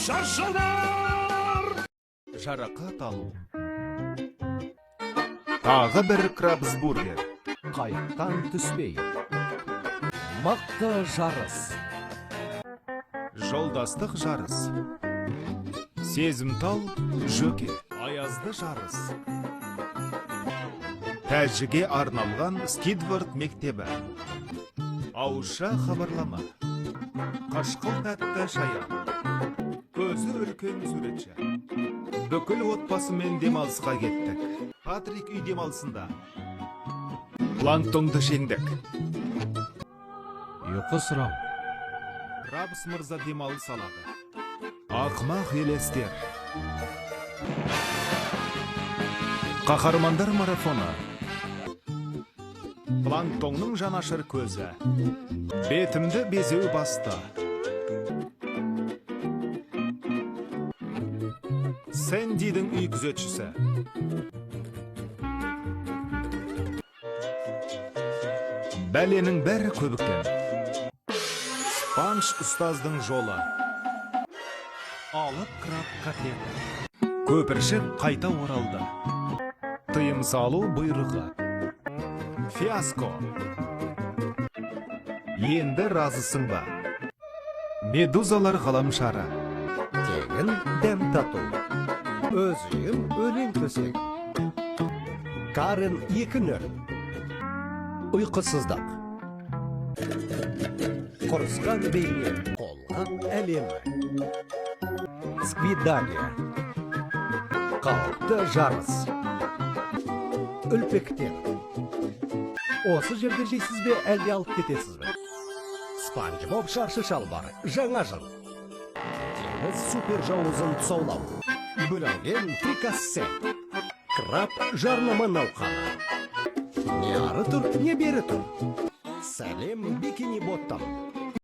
Шаршыдар! Жарақат алу. Тағы бір крабсбургер. Қайықтан түспей. Мықты жарыс. Жолдастық жарыс. Сезімтал жөке. Аязды жарыс. Тәжіге арналған Скидвард мектебі. Ауызша хабарлама. Қашқыл тәтті шаян. Көзі үлкен суретші. Бүкіл отбасымен демалысқа кеттік. Патрик үй демалысында. Планктонды жеңдік. Ұйқы сұрау. Рабс мырза демалыс алады. Ақымақ елестер. Қаһармандар марафоны. Планктонның жанашыр көзі. Бетімді безеу басты. Сэндидің үй күзетшісі. Бәленің бәрі көбіктен. Спанш ұстаздың жолы. Алып краб котлеті. Көпіршік қайта оралды. Тыйым салу бұйрығы. Фиаско. Енді разысың ба? Медузалар ғаламшары. Тегін дәм тату. Өзім өлең төсек. Карен екінір. Ұйқысыздық. Құрысқан бейне. Қолған әлемі. Сквидания. Қауіпті жарыс. Үлпектер. Осы жерде жейсіз бе, әлде алып кетесіз бе? Спанч Боб шаршы шалбар. Жаңа жыл. Теңіз супер жауызын тұсаулау. Бүлінген фрикассе. Краб жарнама науқаны. Не ары тұр, не бері тұр. Сәлем бикини боттан.